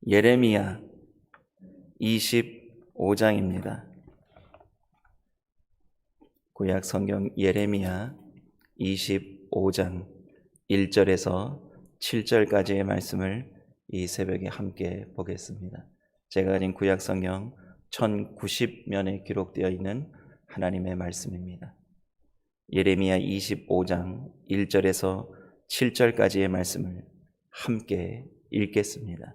예레미야 25장입니다. 구약 성경 예레미야 25장 1절에서 7절까지의 말씀을 이 새벽에 함께 보겠습니다. 제가 가진 구약 성경 1090면에 기록되어 있는 하나님의 말씀입니다. 예레미야 25장 1절에서 7절까지의 말씀을 함께 읽겠습니다.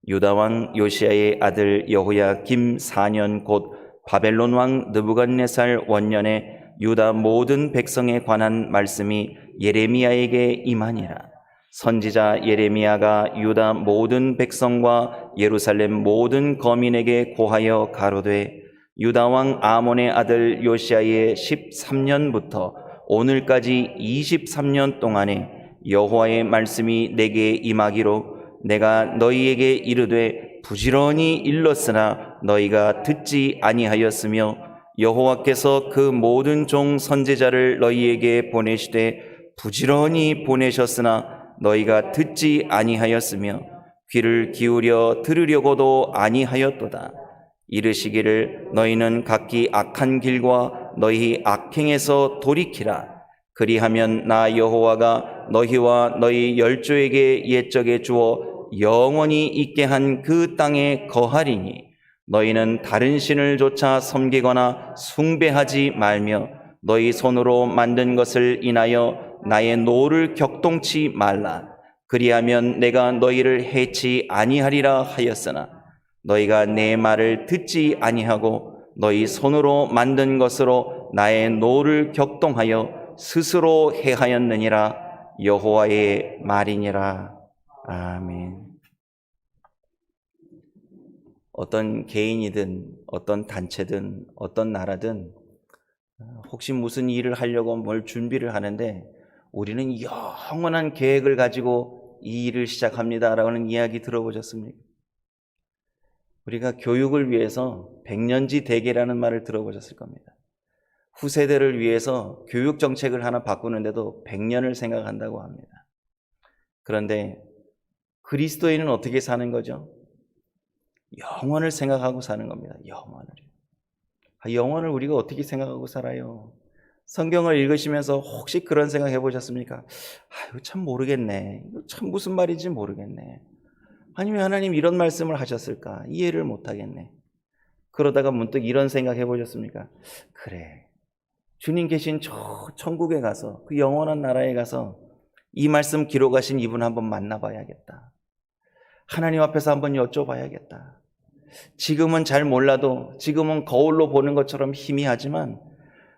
유다 왕 요시야의 아들 여호야김 4년 곧 바벨론 왕 느부갓네살 원년에 유다 모든 백성에 관한 말씀이 예레미야에게 임하니라. 선지자 예레미야가 유다 모든 백성과 예루살렘 모든 거민에게 고하여 가로되 유다 왕 아몬의 아들 요시야의 13년부터 오늘까지 23년 동안에 여호와의 말씀이 내게 임하기로 내가 너희에게 이르되 부지런히 일렀으나 너희가 듣지 아니하였으며 여호와께서 그 모든 종 선지자를 너희에게 보내시되 부지런히 보내셨으나 너희가 듣지 아니하였으며 귀를 기울여 들으려고도 아니하였도다. 이르시기를 너희는 각기 악한 길과 너희 악행에서 돌이키라. 그리하면 나 여호와가 너희와 너희 열조에게 옛적에 주어 영원히 있게 한 그 땅에 거하리니 너희는 다른 신을 조차 섬기거나 숭배하지 말며 너희 손으로 만든 것을 인하여 나의 노를 격동치 말라. 그리하면 내가 너희를 해치 아니하리라 하였으나 너희가 내 말을 듣지 아니하고 너희 손으로 만든 것으로 나의 노를 격동하여 스스로 해하였느니라. 여호와의 말이니라. 아멘. 어떤 개인이든 어떤 단체든 어떤 나라든 혹시 무슨 일을 하려고 뭘 준비를 하는데 우리는 영원한 계획을 가지고 이 일을 시작합니다라는 이야기 들어보셨습니까? 우리가 교육을 위해서 백년지 대계라는 말을 들어보셨을 겁니다. 후세대를 위해서 교육 정책을 하나 바꾸는데도 100년을 생각한다고 합니다. 그런데 그리스도인은 어떻게 사는 거죠? 영원을 생각하고 사는 겁니다. 영원을 우리가 어떻게 생각하고 살아요? 성경을 읽으시면서 혹시 그런 생각 해보셨습니까? 이거 참 모르겠네. 이거 참 무슨 말인지 모르겠네. 아니면 하나님 이런 말씀을 하셨을까? 이해를 못하겠네. 그러다가 문득 이런 생각 해보셨습니까? 그래, 주님 계신 저 천국에 가서 그 영원한 나라에 가서 이 말씀 기록하신 이분 한번 만나봐야겠다. 하나님 앞에서 한번 여쭤봐야겠다. 지금은 잘 몰라도 지금은 거울로 보는 것처럼 희미하지만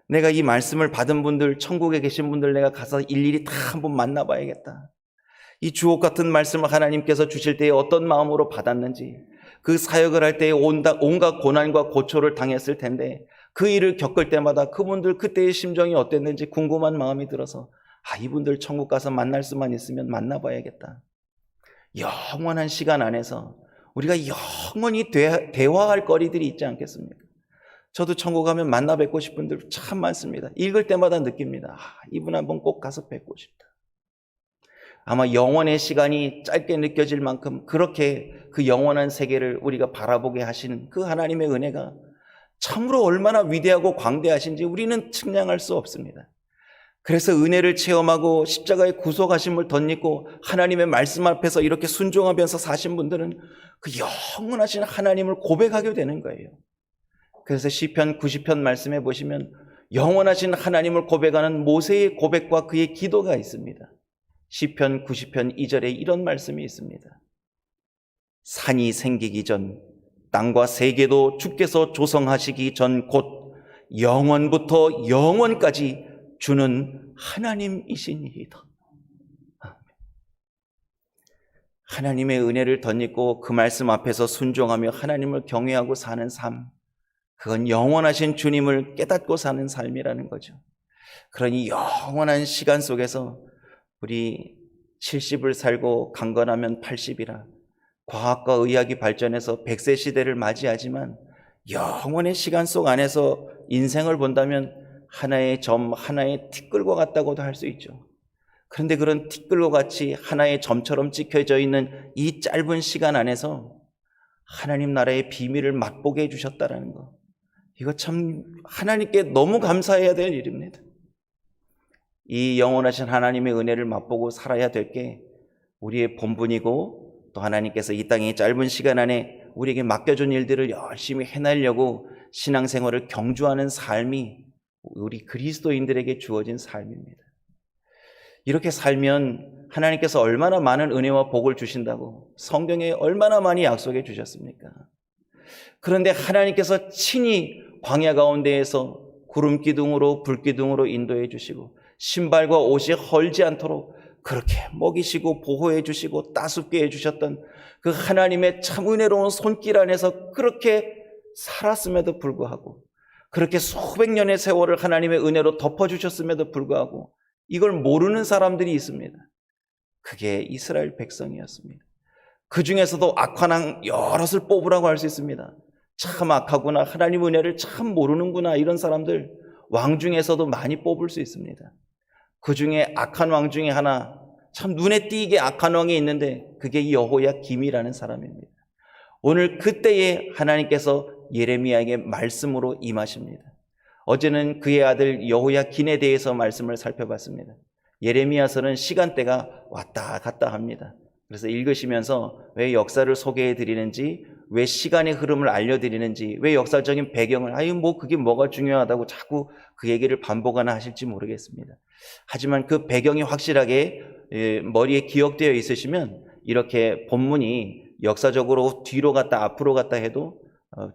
내가 이 말씀을 받은 분들, 천국에 계신 분들 내가 가서 일일이 다 한번 만나봐야겠다. 이 주옥 같은 말씀을 하나님께서 주실 때에 어떤 마음으로 받았는지, 그 사역을 할 때에 온갖 고난과 고초를 당했을 텐데 그 일을 겪을 때마다 그분들 그때의 심정이 어땠는지 궁금한 마음이 들어서 이분들 천국 가서 만날 수만 있으면 만나봐야겠다. 영원한 시간 안에서 우리가 영원히 대화할 거리들이 있지 않겠습니까? 저도 천국 가면 만나 뵙고 싶은 분들 참 많습니다. 읽을 때마다 느낍니다. 이분 한번 꼭 가서 뵙고 싶다. 아마 영원의 시간이 짧게 느껴질 만큼 그렇게 그 영원한 세계를 우리가 바라보게 하시는 그 하나님의 은혜가 참으로 얼마나 위대하고 광대하신지 우리는 측량할 수 없습니다. 그래서 은혜를 체험하고 십자가의 구속하심을 덧입고 하나님의 말씀 앞에서 이렇게 순종하면서 사신 분들은 그 영원하신 하나님을 고백하게 되는 거예요. 그래서 시편 90편 말씀해 보시면 영원하신 하나님을 고백하는 모세의 고백과 그의 기도가 있습니다. 시편 90편 2절에 이런 말씀이 있습니다. 산이 생기기 전 땅과 세계도 주께서 조성하시기 전 곧 영원부터 영원까지 주는 하나님이시니이다. 하나님의 은혜를 덧입고 그 말씀 앞에서 순종하며 하나님을 경외하고 사는 삶, 그건 영원하신 주님을 깨닫고 사는 삶이라는 거죠. 그러니 영원한 시간 속에서 우리 70을 살고 강건하면 80이라 과학과 의학이 발전해서 100세 시대를 맞이하지만 영원의 시간 속 안에서 인생을 본다면 하나의 점, 하나의 티끌과 같다고도 할 수 있죠. 그런데 그런 티끌과 같이 하나의 점처럼 찍혀져 있는 이 짧은 시간 안에서 하나님 나라의 비밀을 맛보게 해주셨다는 거, 이거 참 하나님께 너무 감사해야 될 일입니다. 이 영원하신 하나님의 은혜를 맛보고 살아야 될 게 우리의 본분이고, 또 하나님께서 이 땅의 짧은 시간 안에 우리에게 맡겨준 일들을 열심히 해내려고 신앙생활을 경주하는 삶이 우리 그리스도인들에게 주어진 삶입니다. 이렇게 살면 하나님께서 얼마나 많은 은혜와 복을 주신다고 성경에 얼마나 많이 약속해 주셨습니까? 그런데 하나님께서 친히 광야 가운데에서 구름 기둥으로 불 기둥으로 인도해 주시고 신발과 옷이 헐지 않도록 그렇게 먹이시고 보호해 주시고 따숩게 해주셨던 그 하나님의 참 은혜로운 손길 안에서 그렇게 살았음에도 불구하고, 그렇게 수백 년의 세월을 하나님의 은혜로 덮어주셨음에도 불구하고 이걸 모르는 사람들이 있습니다. 그게 이스라엘 백성이었습니다. 그 중에서도 악한 왕 여럿을 뽑으라고 할 수 있습니다. 참 악하구나, 하나님 은혜를 참 모르는구나, 이런 사람들 왕 중에서도 많이 뽑을 수 있습니다. 그 중에 악한 왕 중에 하나, 참 눈에 띄게 악한 왕이 있는데 그게 여호야김이라는 사람입니다. 오늘 그때에 하나님께서 예레미야에게 말씀으로 임하십니다. 어제는 그의 아들 여호야긴에 대해서 말씀을 살펴봤습니다. 예레미야서는 시간대가 왔다 갔다 합니다. 그래서 읽으시면서 왜 역사를 소개해 드리는지, 왜 시간의 흐름을 알려드리는지, 왜 역사적인 배경을, 그게 뭐가 중요하다고 자꾸 그 얘기를 반복하나 하실지 모르겠습니다. 하지만 그 배경이 확실하게 머리에 기억되어 있으시면 이렇게 본문이 역사적으로 뒤로 갔다 앞으로 갔다 해도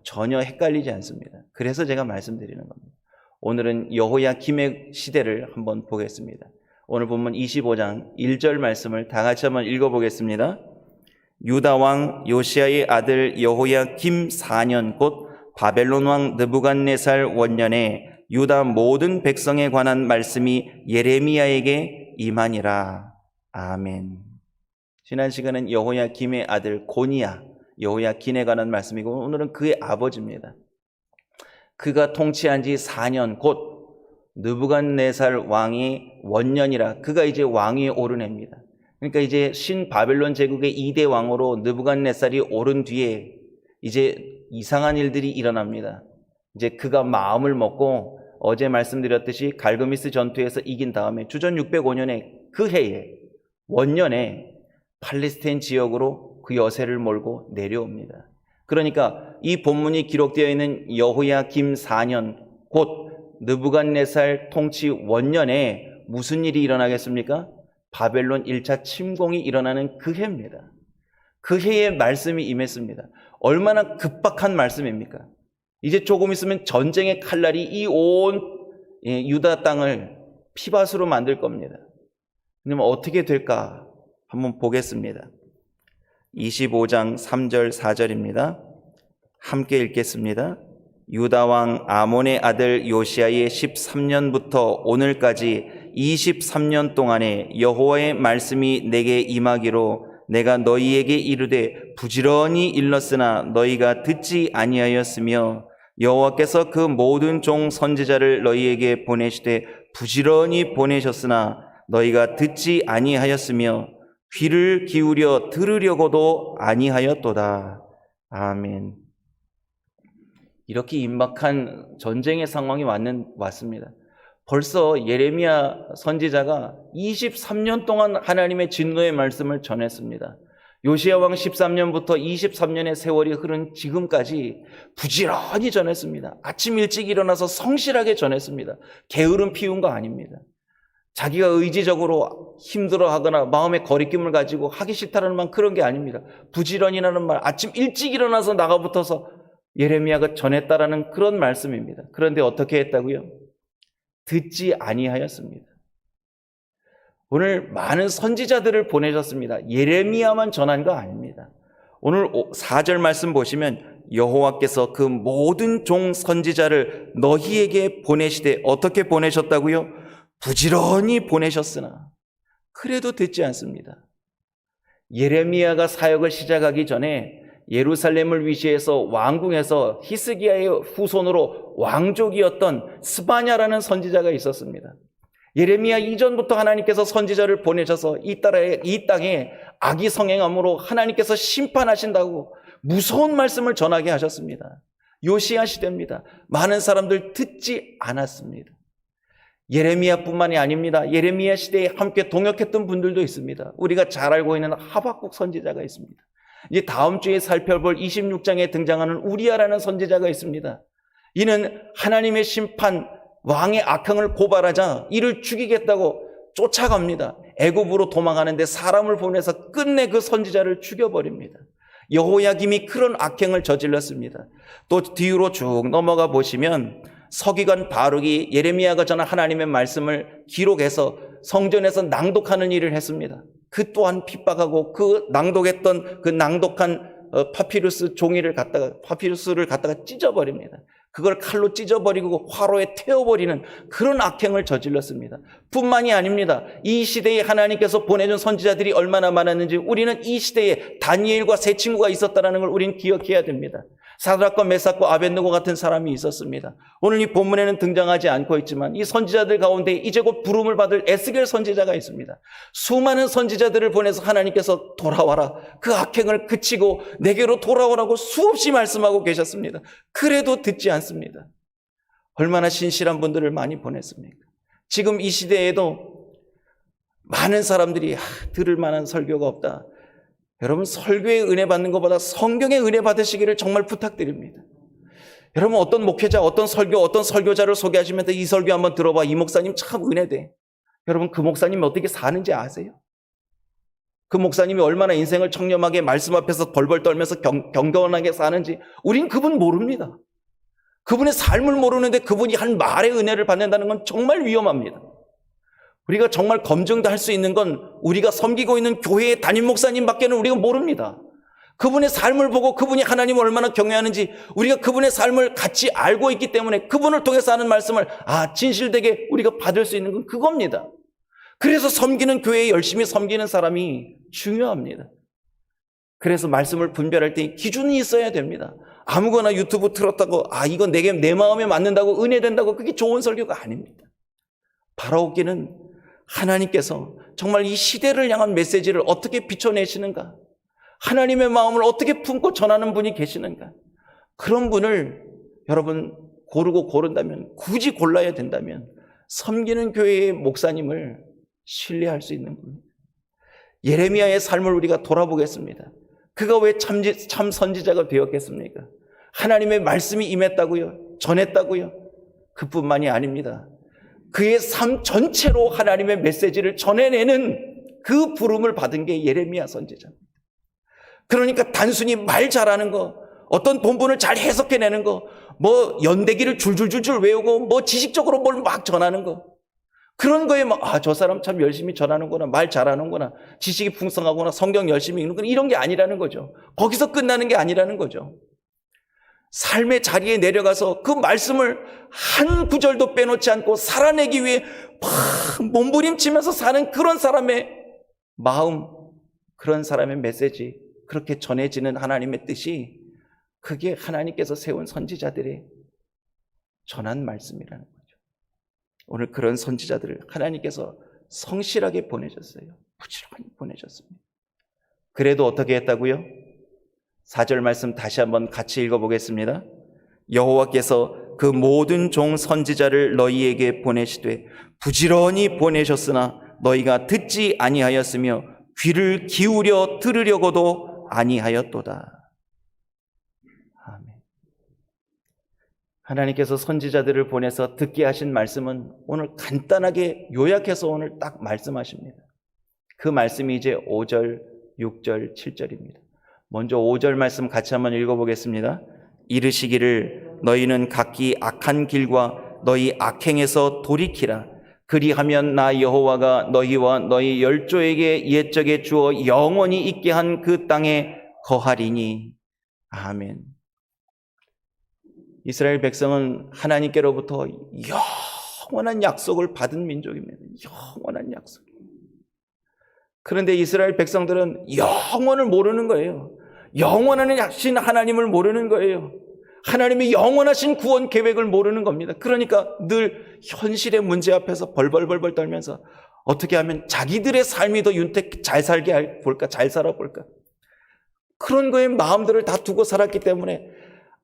전혀 헷갈리지 않습니다. 그래서 제가 말씀드리는 겁니다. 오늘은 여호야김의 시대를 한번 보겠습니다. 오늘 본문 25장 1절 말씀을 다 같이 한번 읽어보겠습니다. 유다 왕 요시야의 아들 여호야김 4년 곧 바벨론 왕 느부갓네살 원년에 유다 모든 백성에 관한 말씀이 예레미야에게 임하니라. 아멘. 지난 시간은 여호야김의 아들 고니야, 여호야긴에 관한 말씀이고, 오늘은 그의 아버지입니다. 그가 통치한 지 4년 곧 느부갓네살 왕이 원년이라, 그가 이제 왕위에 오른 해입니다. 그러니까 이제 신바벨론 제국의 2대 왕으로 느부갓네살이 오른 뒤에 이제 이상한 일들이 일어납니다. 이제 그가 마음을 먹고 어제 말씀드렸듯이 갈그미스 전투에서 이긴 다음에 주전 605년에 그 해에 원년에 팔레스타인 지역으로 그 여세를 몰고 내려옵니다. 그러니까 이 본문이 기록되어 있는 여호야김 4년 곧 느부갓네살 통치 원년에 무슨 일이 일어나겠습니까? 바벨론 1차 침공이 일어나는 그 해입니다. 그 해에 말씀이 임했습니다. 얼마나 급박한 말씀입니까? 이제 조금 있으면 전쟁의 칼날이 이 온 유다 땅을 피밭으로 만들 겁니다. 그러면 어떻게 될까? 한번 보겠습니다. 25장 3절 4절입니다. 함께 읽겠습니다. 유다 왕 아몬의 아들 요시야의 13년부터 오늘까지 23년 동안에 여호와의 말씀이 내게 임하기로 내가 너희에게 이르되 부지런히 일렀으나 너희가 듣지 아니하였으며 여호와께서 그 모든 종 선지자를 너희에게 보내시되 부지런히 보내셨으나 너희가 듣지 아니하였으며 귀를 기울여 들으려고도 아니하였도다. 아멘. 이렇게 임박한 전쟁의 상황이 왔습니다. 벌써 예레미야 선지자가 23년 동안 하나님의 진노의 말씀을 전했습니다. 요시야 왕 13년부터 23년의 세월이 흐른 지금까지 부지런히 전했습니다. 아침 일찍 일어나서 성실하게 전했습니다. 게으름 피운 거 아닙니다. 자기가 의지적으로 힘들어하거나 마음에 거리낌을 가지고 하기 싫다는 말, 그런 게 아닙니다. 부지런히라는 말, 아침 일찍 일어나서 나가붙어서 예레미야가 전했다라는 그런 말씀입니다. 그런데 어떻게 했다고요? 듣지 아니하였습니다. 오늘 많은 선지자들을 보내셨습니다. 예레미야만 전한 거 아닙니다. 오늘 4절 말씀 보시면 여호와께서 그 모든 종 선지자를 너희에게 보내시되, 어떻게 보내셨다고요? 부지런히 보내셨으나 그래도 듣지 않습니다. 예레미야가 사역을 시작하기 전에 예루살렘을 위시해서 왕궁에서 히스기야의 후손으로 왕족이었던 스바냐라는 선지자가 있었습니다. 예레미야 이전부터 하나님께서 선지자를 보내셔서 이 땅에 악이 성행함으로 하나님께서 심판하신다고 무서운 말씀을 전하게 하셨습니다. 요시야 시대입니다. 많은 사람들 듣지 않았습니다. 예레미야뿐만이 아닙니다. 예레미야 시대에 함께 동역했던 분들도 있습니다. 우리가 잘 알고 있는 하박국 선지자가 있습니다. 이제 다음 주에 살펴볼 26장에 등장하는 우리야라는 선지자가 있습니다. 이는 하나님의 심판, 왕의 악행을 고발하자 이를 죽이겠다고 쫓아갑니다. 애굽으로 도망하는데 사람을 보내서 끝내 그 선지자를 죽여버립니다. 여호야김이 그런 악행을 저질렀습니다. 또 뒤로 쭉 넘어가 보시면 서기관 바룩이 예레미야가 전한 하나님의 말씀을 기록해서 성전에서 낭독하는 일을 했습니다. 그 또한 핍박하고 그 낭독했던 그 낭독한 파피루스를 갖다가 찢어버립니다. 그걸 칼로 찢어버리고 화로에 태워버리는 그런 악행을 저질렀습니다. 뿐만이 아닙니다. 이 시대에 하나님께서 보내준 선지자들이 얼마나 많았는지 우리는 이 시대에 다니엘과 세 친구가 있었다는 걸 우리는 기억해야 됩니다. 사드락과 메삭과 아벳느고 같은 사람이 있었습니다. 오늘 이 본문에는 등장하지 않고 있지만 이 선지자들 가운데 이제 곧 부름을 받을 에스겔 선지자가 있습니다. 수많은 선지자들을 보내서 하나님께서 돌아와라, 그 악행을 그치고 내게로 돌아오라고 수없이 말씀하고 계셨습니다. 그래도 듣지 않습니다. 얼마나 신실한 분들을 많이 보냈습니까? 지금 이 시대에도 많은 사람들이 들을 만한 설교가 없다. 여러분, 설교의 은혜 받는 것보다 성경의 은혜 받으시기를 정말 부탁드립니다. 여러분, 어떤 목회자, 어떤 설교자를 소개하시면서 이 설교 한번 들어봐. 이 목사님 참 은혜돼. 여러분, 그 목사님이 어떻게 사는지 아세요? 그 목사님이 얼마나 인생을 청렴하게 말씀 앞에서 벌벌 떨면서 경건하게 사는지 우린 그분 모릅니다. 그분의 삶을 모르는데 그분이 한 말의 은혜를 받는다는 건 정말 위험합니다. 우리가 정말 검증도 할 수 있는 건 우리가 섬기고 있는 교회의 담임 목사님밖에는 우리가 모릅니다. 그분의 삶을 보고 그분이 하나님을 얼마나 경외하는지 우리가 그분의 삶을 같이 알고 있기 때문에 그분을 통해서 하는 말씀을 진실되게 우리가 받을 수 있는 건 그겁니다. 그래서 섬기는 교회에 열심히 섬기는 사람이 중요합니다. 그래서 말씀을 분별할 때 기준이 있어야 됩니다. 아무거나 유튜브 틀었다고 이건 내 마음에 맞는다고 은혜된다고 그게 좋은 설교가 아닙니다. 바라옵기는 하나님께서 정말 이 시대를 향한 메시지를 어떻게 비춰내시는가, 하나님의 마음을 어떻게 품고 전하는 분이 계시는가, 그런 분을 여러분 고른다면, 굳이 골라야 된다면 섬기는 교회의 목사님을 신뢰할 수 있는 분입니다. 예레미야의 삶을 우리가 돌아보겠습니다. 그가 왜 참 선지자가 되었겠습니까? 하나님의 말씀이 임했다고요? 전했다고요? 그뿐만이 아닙니다. 그의 삶 전체로 하나님의 메시지를 전해내는 그 부름을 받은 게 예레미야 선지자입니다. 그러니까 단순히 말 잘하는 거, 어떤 본문을 잘 해석해내는 거, 연대기를 줄줄줄줄 외우고 지식적으로 뭘 막 전하는 거, 그런 거에 저 사람 참 열심히 전하는구나, 말 잘하는구나, 지식이 풍성하구나, 성경 열심히 읽는구나, 이런 게 아니라는 거죠. 거기서 끝나는 게 아니라는 거죠. 삶의 자리에 내려가서 그 말씀을 한 구절도 빼놓지 않고 살아내기 위해 막 몸부림치면서 사는 그런 사람의 마음, 그런 사람의 메시지, 그렇게 전해지는 하나님의 뜻이 그게 하나님께서 세운 선지자들의 전한 말씀이라는 거죠. 오늘 그런 선지자들을 하나님께서 성실하게 보내셨어요. 부지런히 보내셨습니다. 그래도 어떻게 했다고요? 4절 말씀 다시 한번 같이 읽어보겠습니다. 여호와께서 그 모든 종 선지자를 너희에게 보내시되 부지런히 보내셨으나 너희가 듣지 아니하였으며 귀를 기울여 들으려고도 아니하였도다. 아멘. 하나님께서 선지자들을 보내서 듣게 하신 말씀은 오늘 간단하게 요약해서 오늘 딱 말씀하십니다. 그 말씀이 이제 5절, 6절, 7절입니다. 먼저 5절 말씀 같이 한번 읽어보겠습니다. 이르시기를 너희는 각기 악한 길과 너희 악행에서 돌이키라. 그리하면 나 여호와가 너희와 너희 열조에게 옛적에 주어 영원히 있게 한 그 땅에 거하리니. 아멘. 이스라엘 백성은 하나님께로부터 영원한 약속을 받은 민족입니다. 영원한 약속. 그런데 이스라엘 백성들은 영원을 모르는 거예요. 영원한 하신 하나님을 모르는 거예요. 하나님의 영원하신 구원 계획을 모르는 겁니다. 그러니까 늘 현실의 문제 앞에서 벌벌벌벌 떨면서 어떻게 하면 자기들의 삶이 더 잘 살게 볼까, 잘 살아볼까, 그런 거에 마음들을 다 두고 살았기 때문에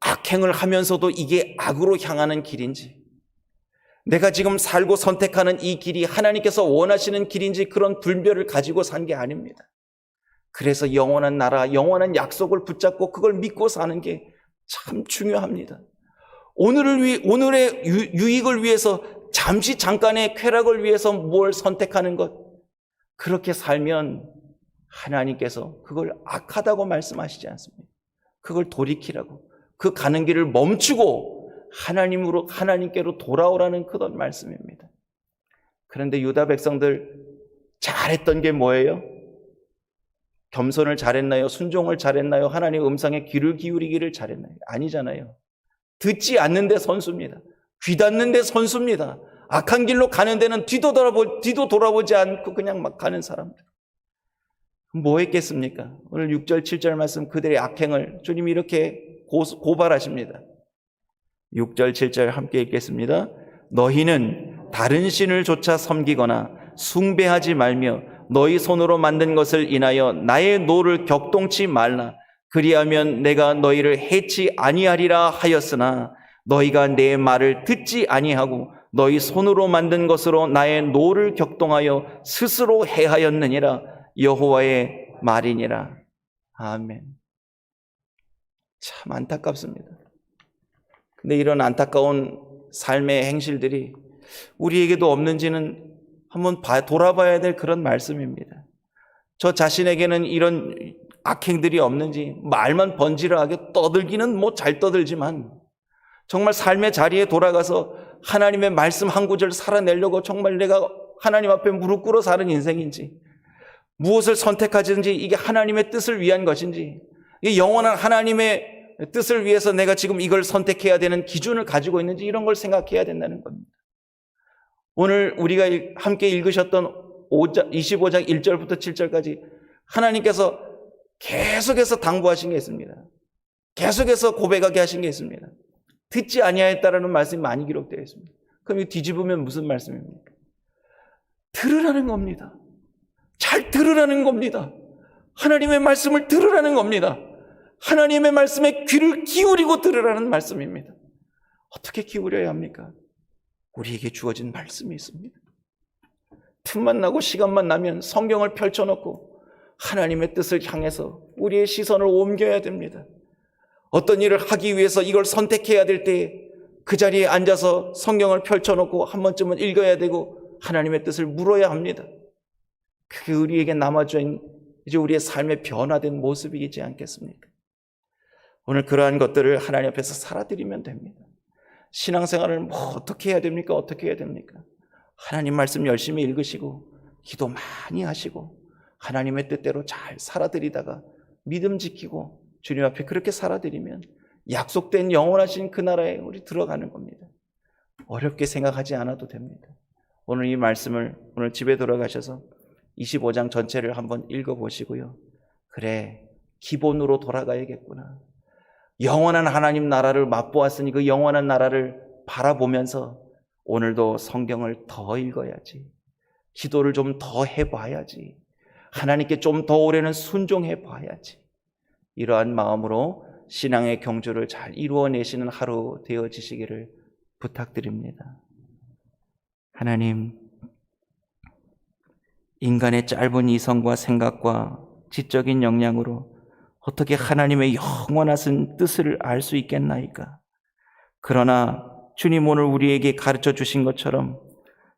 악행을 하면서도 이게 악으로 향하는 길인지, 내가 지금 살고 선택하는 이 길이 하나님께서 원하시는 길인지 그런 분별을 가지고 산 게 아닙니다. 그래서 영원한 나라, 영원한 약속을 붙잡고 그걸 믿고 사는 게 참 중요합니다. 오늘의 유익을 위해서, 잠시 잠깐의 쾌락을 위해서 뭘 선택하는 것, 그렇게 살면 하나님께서 그걸 악하다고 말씀하시지 않습니다. 그걸 돌이키라고, 그 가는 길을 멈추고 하나님께로 돌아오라는 그런 말씀입니다. 그런데 유다 백성들 잘했던 게 뭐예요? 겸손을 잘했나요? 순종을 잘했나요? 하나님의 음성에 귀를 기울이기를 잘했나요? 아니잖아요. 듣지 않는데 선수입니다. 귀 닫는데 선수입니다. 악한 길로 가는 데는 뒤도 돌아보지 않고 그냥 막 가는 사람들. 뭐 했겠습니까? 오늘 6절 7절 말씀, 그들의 악행을 주님이 이렇게 고발하십니다. 6절 7절 함께 읽겠습니다. 너희는 다른 신을 조차 섬기거나 숭배하지 말며 너희 손으로 만든 것을 인하여 나의 노를 격동치 말라. 그리하면 내가 너희를 해치 아니하리라 하였으나 너희가 내 말을 듣지 아니하고 너희 손으로 만든 것으로 나의 노를 격동하여 스스로 해하였느니라. 여호와의 말이니라. 아멘. 참 안타깝습니다. 근데 이런 안타까운 삶의 행실들이 우리에게도 없는지는 한번 돌아봐야 될 그런 말씀입니다. 저 자신에게는 이런 악행들이 없는지, 말만 번지르하게 떠들기는 뭐 잘 떠들지만 정말 삶의 자리에 돌아가서 하나님의 말씀 한 구절 살아내려고 정말 내가 하나님 앞에 무릎 꿇어 사는 인생인지, 무엇을 선택하든지 이게 하나님의 뜻을 위한 것인지, 이 영원한 하나님의 뜻을 위해서 내가 지금 이걸 선택해야 되는 기준을 가지고 있는지, 이런 걸 생각해야 된다는 겁니다. 오늘 우리가 함께 읽으셨던 25장 1절부터 7절까지 하나님께서 계속해서 당부하신 게 있습니다. 계속해서 고백하게 하신 게 있습니다. 듣지 아니하였다라는 말씀이 많이 기록되어 있습니다. 그럼 이 뒤집으면 무슨 말씀입니까? 들으라는 겁니다. 잘 들으라는 겁니다. 하나님의 말씀을 들으라는 겁니다. 하나님의 말씀에 귀를 기울이고 들으라는 말씀입니다. 어떻게 기울여야 합니까? 우리에게 주어진 말씀이 있습니다. 틈만 나고 시간만 나면 성경을 펼쳐놓고 하나님의 뜻을 향해서 우리의 시선을 옮겨야 됩니다. 어떤 일을 하기 위해서 이걸 선택해야 될 때 그 자리에 앉아서 성경을 펼쳐놓고 한 번쯤은 읽어야 되고 하나님의 뜻을 물어야 합니다. 그게 우리에게 남아준 이제 우리의 삶의 변화된 모습이지 않겠습니까? 오늘 그러한 것들을 하나님 앞에서 살아드리면 됩니다. 신앙생활을 뭐 어떻게 해야 됩니까? 어떻게 해야 됩니까? 하나님 말씀 열심히 읽으시고 기도 많이 하시고 하나님의 뜻대로 잘 살아드리다가 믿음 지키고 주님 앞에 그렇게 살아드리면 약속된 영원하신 그 나라에 우리 들어가는 겁니다. 어렵게 생각하지 않아도 됩니다. 오늘 이 말씀을 오늘 집에 돌아가셔서 25장 전체를 한번 읽어보시고요. 그래, 기본으로 돌아가야겠구나. 영원한 하나님 나라를 맛보았으니 그 영원한 나라를 바라보면서 오늘도 성경을 더 읽어야지, 기도를 좀 더 해봐야지, 하나님께 좀 더 오래는 순종해 봐야지, 이러한 마음으로 신앙의 경주를 잘 이루어내시는 하루 되어지시기를 부탁드립니다. 하나님, 인간의 짧은 이성과 생각과 지적인 역량으로 어떻게 하나님의 영원하신 뜻을 알 수 있겠나이까? 그러나 주님 오늘 우리에게 가르쳐 주신 것처럼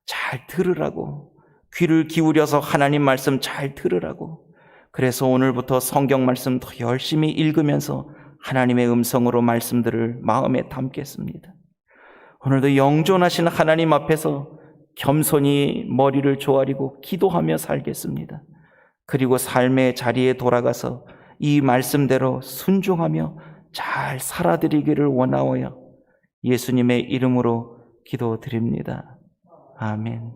잘 들으라고, 귀를 기울여서 하나님 말씀 잘 들으라고, 그래서 오늘부터 성경 말씀 더 열심히 읽으면서 하나님의 음성으로 말씀들을 마음에 담겠습니다. 오늘도 영존하신 하나님 앞에서 겸손히 머리를 조아리고 기도하며 살겠습니다. 그리고 삶의 자리에 돌아가서 이 말씀대로 순종하며 잘 살아드리기를 원하오며 예수님의 이름으로 기도드립니다. 아멘.